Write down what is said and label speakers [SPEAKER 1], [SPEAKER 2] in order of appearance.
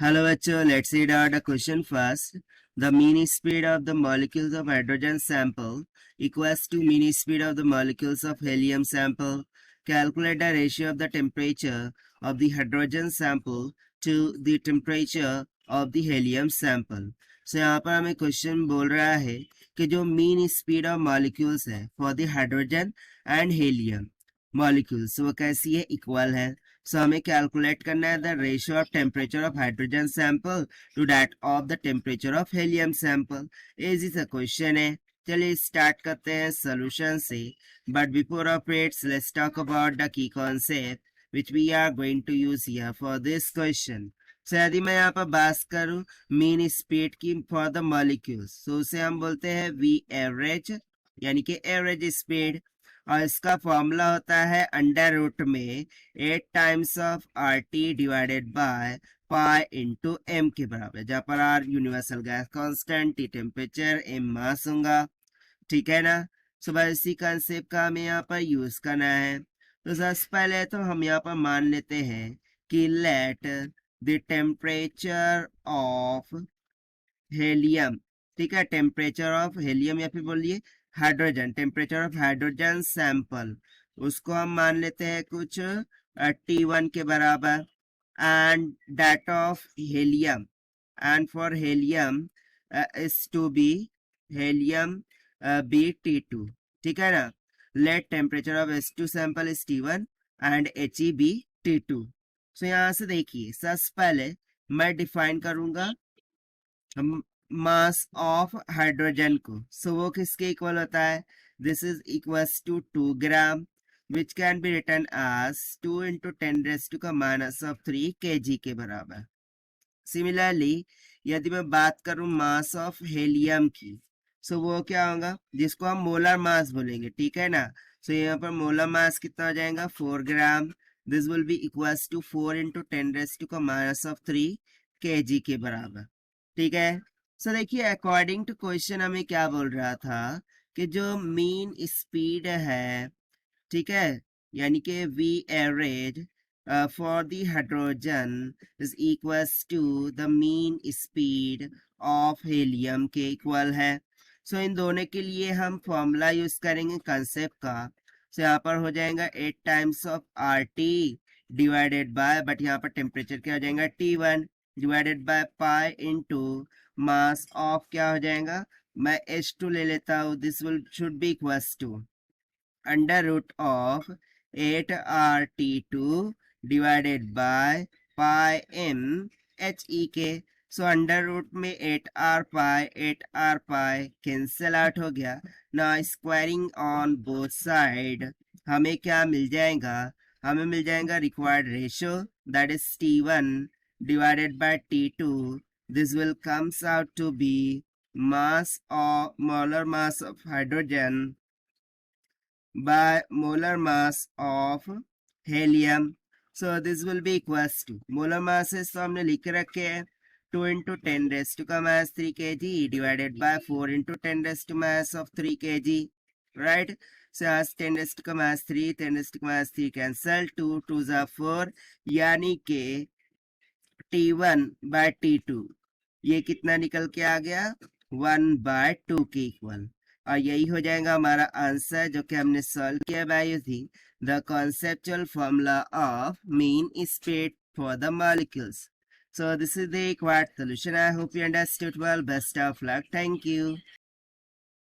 [SPEAKER 1] Hello bachcho, let's read out the question first. The mean speed of the molecules of hydrogen sample equals to mean speed of the molecules of helium sample. Calculate the ratio of the temperature of the hydrogen sample to the temperature of the helium sample. So यहाँ पर हमें question बोल रहा है कि जो mean speed of molecules है for the hydrogen and helium molecules वो कैसी है, इक्वल है. सो हमें कैलकुलेट करना है the ratio of temperature of hydrogen sample to that of the temperature of helium sample. Easy सा क्वेश्चन है. चलिए स्टार्ट करते हैं सोल्यूशन से. But before operates let's talk about the key concept which we are going to use here for this question. So यदि मैं यहाँ पर बात करूँ मीन स्पीड की फॉर द मॉलिक्यूल्स, तो उसे हम बोलते हैं वी एवरेज, यानी कि एवरेज स्पीड. और इसका फॉर्मूला होता है अंडर रूट में 8 times of R T divided by pi into M के बराबर, जहाँ पर R universal gas constant, T temperature, M mass होगा. ठीक है ना. सो बस इसी कंसेप्ट का हमें यहाँ पर यूज करना है. तो सबसे पहले तो हम यहाँ पर मान लेते हैं कि let the temperature of helium, ठीक है, टेम्परेचर ऑफ हेलियम या फिर बोलिए hydrogen, temperature of hydrogen sample, उसको हम मान लेते हैं कुछ T1 के बराबर. And that of helium, and for helium is to be helium be T2. ठीक है ना. Let temperature of S2 sample is T1 and He be T2. So यहाँ से देखिए सबसे पहले मैं डिफाइन करूंगा मास ऑफ हाइड्रोजन को. सो वो किसके इक्वल होता है, this is equals to 2 gram which can be written as 2 into 10⁻³ kg के बराबर. सिमिलरली यदि मैं बात करूं मास ऑफ हेलियम की, सो वो क्या होगा, जिसको हम मोलर मास बोलेंगे. ठीक है ना. सो यहाँ पर मोलर मास कितना हो जाएगा, 4 gram. This will be equals to 4 into 10⁻³ kg के बराबर. ठीक है. सो देखिए अकॉर्डिंग टू क्वेश्चन हमें क्या बोल रहा था कि जो मीन स्पीड है, ठीक है, यानी कि v average for the hydrogen is equals to the mean speed of helium के इक्वल है. सो इन दोनों के लिए हम फॉर्मूला यूज करेंगे कंसेप्ट का. सो यहाँ पर हो जाएगा 8 times of R T divided by, but यहाँ पर टेम्परेचर क्या हो जाएगा T1 divided by pi into mass of क्या हो जाएगा, मैं H2 ले लेता हूँ. This will should be equals to under root of 8RT2 divided by pi M HE के. सो अंडर रूट में 8R पाई कैंसिल आउट हो गया. ना स्क्वायरिंग ऑन बोथ साइड हमें क्या मिल जाएगा, हमें मिल जाएगा required ratio that is T1 divided by T2. This will comes out to be mass of molar mass of hydrogen by molar mass of helium. So this will be equals to molar masses तो हमने लिख रखे हैं 2 into 10⁻³ kg divided by 4 into 10⁻³ kg, right. So as 10⁻³ 10⁻³ cancel, 2 2s are 4, यानी के T1 bye T2 ये कितना निकल के आ गया, 1/2 के इक्वल. और यही हो जाएगा हमारा आंसर जो कि हमने सॉल्व किया by using the conceptual formula of mean speed for the molecules. So this is the required solution. I hope you understood well. Best of luck. Thank you.